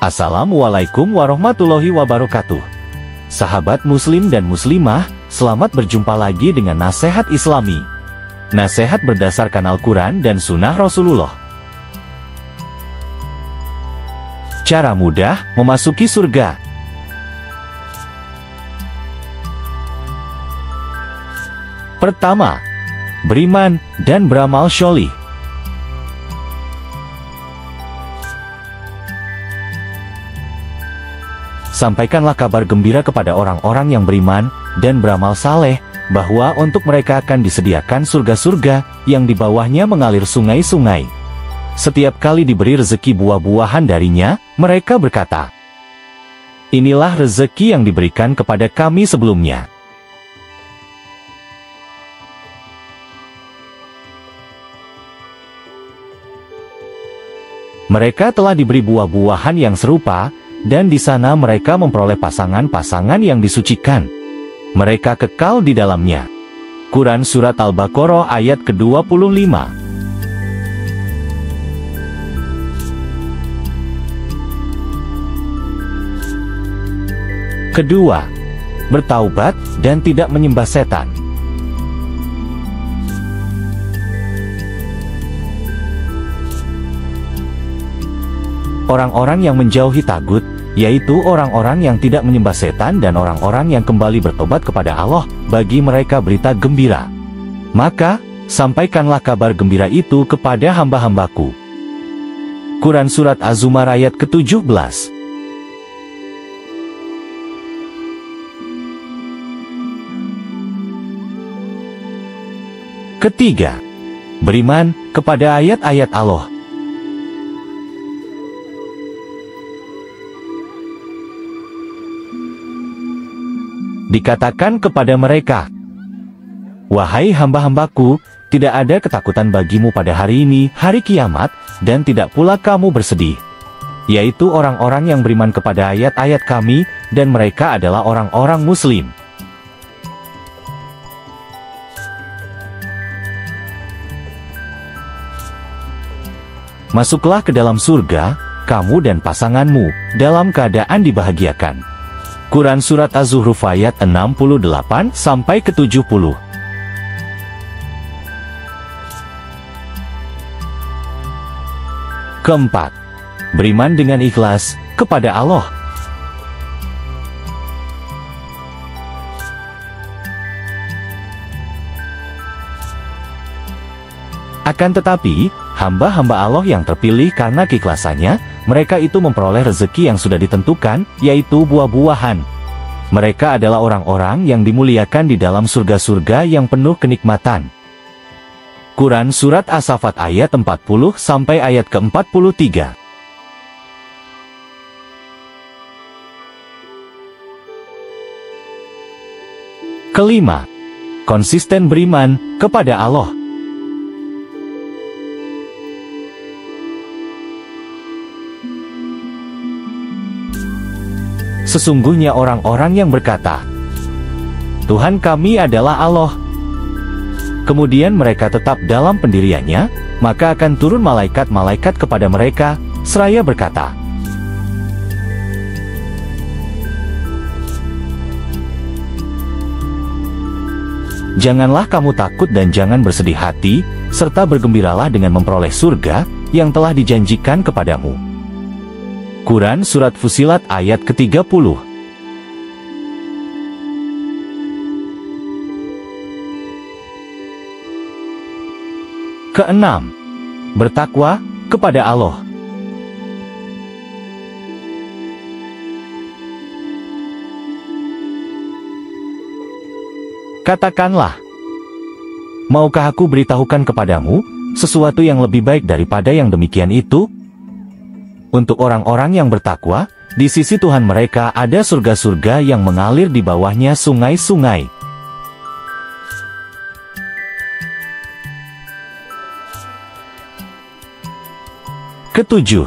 Assalamualaikum warahmatullahi wabarakatuh. Sahabat muslim dan muslimah, selamat berjumpa lagi dengan nasihat Islami. Nasihat berdasarkan Al-Quran dan Sunnah Rasulullah. Cara mudah memasuki surga. Pertama, beriman dan beramal sholih. Sampaikanlah kabar gembira kepada orang-orang yang beriman dan beramal saleh, bahwa untuk mereka akan disediakan surga-surga, yang di bawahnya mengalir sungai-sungai. Setiap kali diberi rezeki buah-buahan darinya, mereka berkata, "Inilah rezeki yang diberikan kepada kami sebelumnya." Mereka telah diberi buah-buahan yang serupa, dan di sana mereka memperoleh pasangan-pasangan yang disucikan. Mereka kekal di dalamnya. Quran Surat Al-Baqarah ayat ke-25. Kedua, bertaubat dan tidak menyembah setan. Orang-orang yang menjauhi tagut, yaitu orang-orang yang tidak menyembah setan dan orang-orang yang kembali bertobat kepada Allah, bagi mereka berita gembira. Maka, sampaikanlah kabar gembira itu kepada hamba-hambaku. Quran Surat Az-Zumar ayat ke-17. Ketiga, beriman kepada ayat-ayat Allah. Dikatakan kepada mereka, "Wahai hamba-hambaku, tidak ada ketakutan bagimu pada hari ini, hari kiamat, dan tidak pula kamu bersedih." Yaitu orang-orang yang beriman kepada ayat-ayat kami, dan mereka adalah orang-orang muslim. Masuklah ke dalam surga, kamu dan pasanganmu, dalam keadaan dibahagiakan. Quran Surat Az-Zuhruf ayat 68-70. Keempat, beriman dengan ikhlas kepada Allah. Akan tetapi, hamba-hamba Allah yang terpilih karena keikhlasannya, mereka itu memperoleh rezeki yang sudah ditentukan, yaitu buah-buahan. Mereka adalah orang-orang yang dimuliakan di dalam surga-surga yang penuh kenikmatan. Quran Surat As-Saffat ayat 40 sampai ayat ke-43. Kelima, konsisten beriman kepada Allah. Sesungguhnya orang-orang yang berkata, "Tuhan kami adalah Allah." Kemudian mereka tetap dalam pendiriannya, maka akan turun malaikat-malaikat kepada mereka, seraya berkata, "Janganlah kamu takut dan jangan bersedih hati, serta bergembiralah dengan memperoleh surga yang telah dijanjikan kepadamu." Quran Surat Fussilat ayat ke-30. Keenam, bertakwa kepada Allah. Katakanlah, "Maukah aku beritahukan kepadamu sesuatu yang lebih baik daripada yang demikian itu?" Untuk orang-orang yang bertakwa, di sisi Tuhan mereka ada surga-surga yang mengalir di bawahnya sungai-sungai. Ketujuh,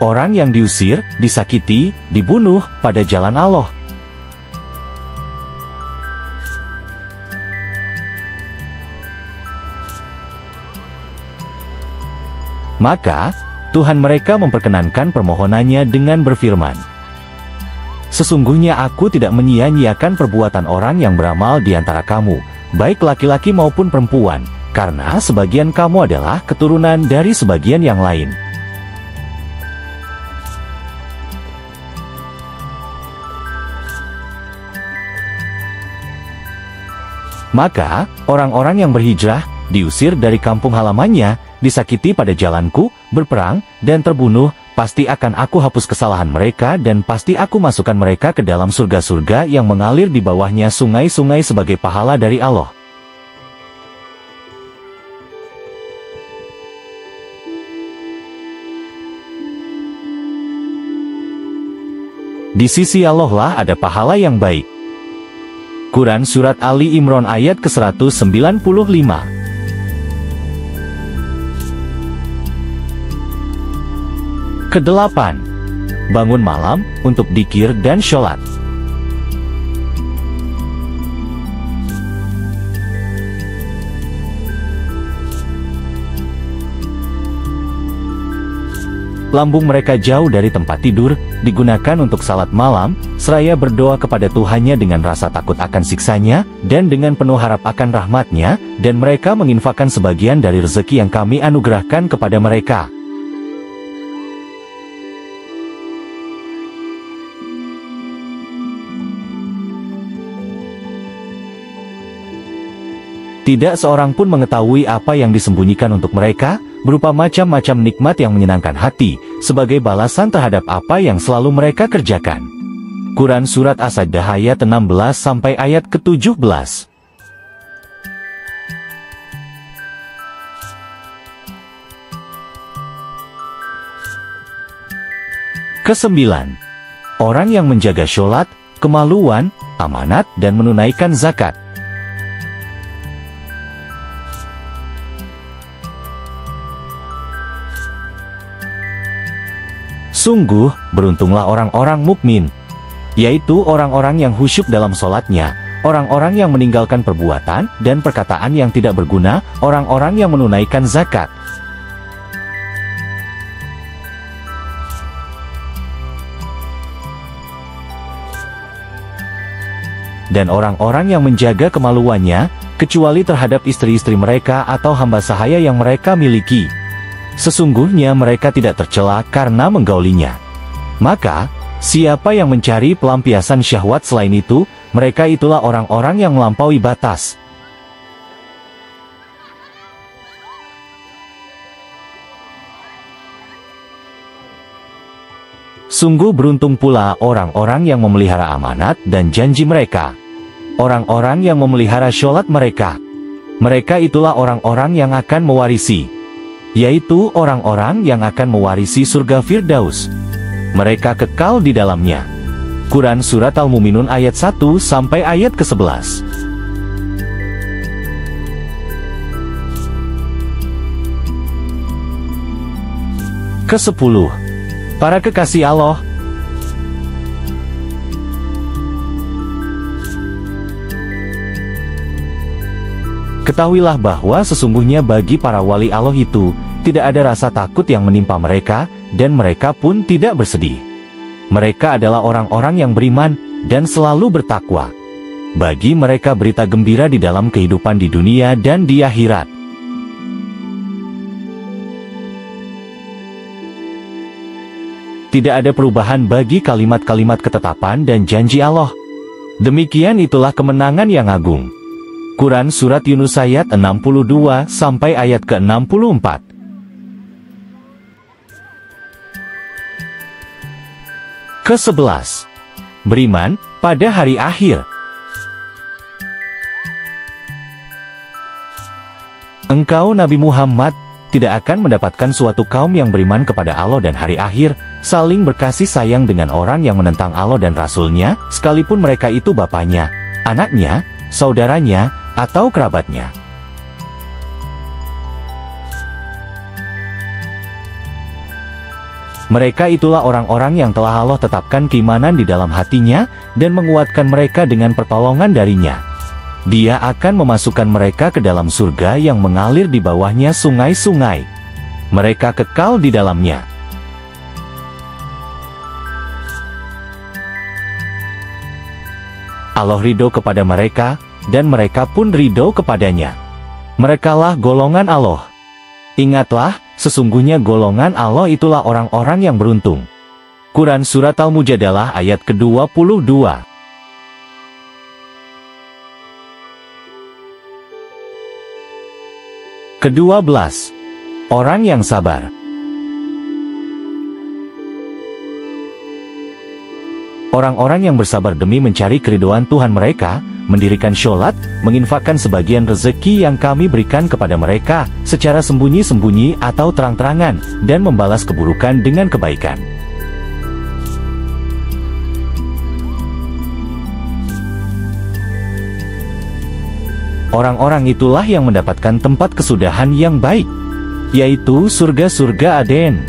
orang yang diusir, disakiti, dibunuh pada jalan Allah. Maka, Tuhan mereka memperkenankan permohonannya dengan berfirman, "Sesungguhnya aku tidak menyia-nyiakan perbuatan orang yang beramal di antara kamu, baik laki-laki maupun perempuan, karena sebagian kamu adalah keturunan dari sebagian yang lain." Maka, orang-orang yang berhijrah, diusir dari kampung halamannya, disakiti pada jalanku, berperang, dan terbunuh, pasti akan aku hapus kesalahan mereka dan pasti aku masukkan mereka ke dalam surga-surga yang mengalir di bawahnya sungai-sungai sebagai pahala dari Allah. Di sisi Allah lah ada pahala yang baik. Quran Surat Ali Imran ayat ke-195. Kedelapan, bangun malam untuk dzikir dan sholat. Lambung mereka jauh dari tempat tidur, digunakan untuk salat malam, seraya berdoa kepada Tuhannya dengan rasa takut akan siksanya, dan dengan penuh harap akan rahmatnya, dan mereka menginfakkan sebagian dari rezeki yang kami anugerahkan kepada mereka. Tidak seorang pun mengetahui apa yang disembunyikan untuk mereka, berupa macam-macam nikmat yang menyenangkan hati, sebagai balasan terhadap apa yang selalu mereka kerjakan. Quran Surat As-Sajdah ayat 16 sampai ayat ke-17. Kesembilan, orang yang menjaga sholat, kemaluan, amanat, dan menunaikan zakat. Sungguh, beruntunglah orang-orang mukmin, yaitu orang-orang yang khusyuk dalam sholatnya, orang-orang yang meninggalkan perbuatan dan perkataan yang tidak berguna, orang-orang yang menunaikan zakat. Dan orang-orang yang menjaga kemaluannya, kecuali terhadap istri-istri mereka atau hamba sahaya yang mereka miliki. Sesungguhnya mereka tidak tercela karena menggaulinya. Maka, siapa yang mencari pelampiasan syahwat selain itu, mereka itulah orang-orang yang melampaui batas. Sungguh beruntung pula orang-orang yang memelihara amanat dan janji mereka. Orang-orang yang memelihara sholat mereka. Mereka itulah orang-orang yang akan mewarisi, yaitu orang-orang yang akan mewarisi surga Firdaus. Mereka kekal di dalamnya. Quran Surat Al-Mu'minun ayat 1 sampai ayat ke-11. Ke-10, para kekasih Allah. Ketahuilah bahwa sesungguhnya bagi para wali Allah itu, tidak ada rasa takut yang menimpa mereka, dan mereka pun tidak bersedih. Mereka adalah orang-orang yang beriman, dan selalu bertakwa. Bagi mereka berita gembira di dalam kehidupan di dunia dan di akhirat. Tidak ada perubahan bagi kalimat-kalimat ketetapan dan janji Allah. Demikian itulah kemenangan yang agung. Quran Surat Yunus ayat 62 sampai ayat ke-64. Ke-11, beriman pada hari akhir. Engkau Nabi Muhammad tidak akan mendapatkan suatu kaum yang beriman kepada Allah dan hari akhir, saling berkasih sayang dengan orang yang menentang Allah dan Rasul-Nya, sekalipun mereka itu bapaknya, anaknya, saudaranya, atau kerabatnya. Mereka itulah orang-orang yang telah Allah tetapkan keimanan di dalam hatinya, dan menguatkan mereka dengan pertolongan darinya. Dia akan memasukkan mereka ke dalam surga yang mengalir di bawahnya sungai-sungai. mereka kekal di dalamnya. Allah ridho kepada mereka, dan mereka pun ridho kepadanya. Merekalah golongan Allah. Ingatlah, sesungguhnya golongan Allah itulah orang-orang yang beruntung. Quran Surat Al-Mujadalah ayat ke-22. Ke-12. Orang yang sabar. Orang-orang yang bersabar demi mencari keridhaan Tuhan mereka, mendirikan sholat, menginfakkan sebagian rezeki yang kami berikan kepada mereka, secara sembunyi-sembunyi atau terang-terangan, dan membalas keburukan dengan kebaikan. Orang-orang itulah yang mendapatkan tempat kesudahan yang baik, yaitu surga-surga Aden.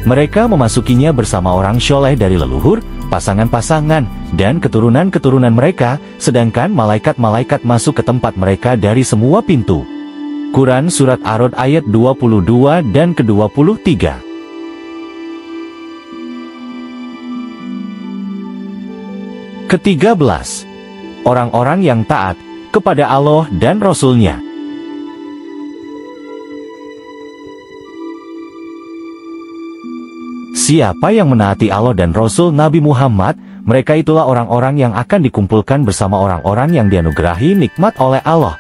Mereka memasukinya bersama orang soleh dari leluhur, pasangan-pasangan, dan keturunan-keturunan mereka, sedangkan malaikat-malaikat masuk ke tempat mereka dari semua pintu. Quran Surat Ar-Ra'd ayat 22 dan ke-23. Ke-13. Orang-orang yang taat kepada Allah dan Rasul-Nya. Siapa yang menaati Allah dan Rasul Nabi Muhammad, mereka itulah orang-orang yang akan dikumpulkan bersama orang-orang yang dianugerahi nikmat oleh Allah.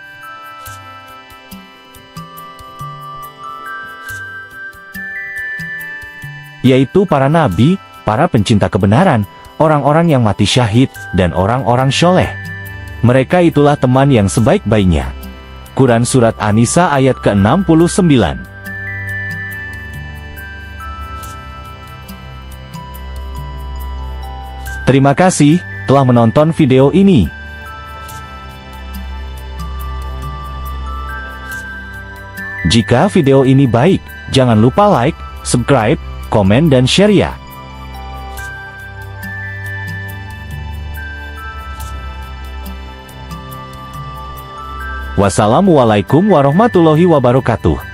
Yaitu para nabi, para pencinta kebenaran, orang-orang yang mati syahid, dan orang-orang soleh. Mereka itulah teman yang sebaik-baiknya. Quran Surat An-Nisa ayat ke-69. Terima kasih telah menonton video ini. Jika video ini baik, jangan lupa like, subscribe, komen dan share ya. Wassalamualaikum warahmatullahi wabarakatuh.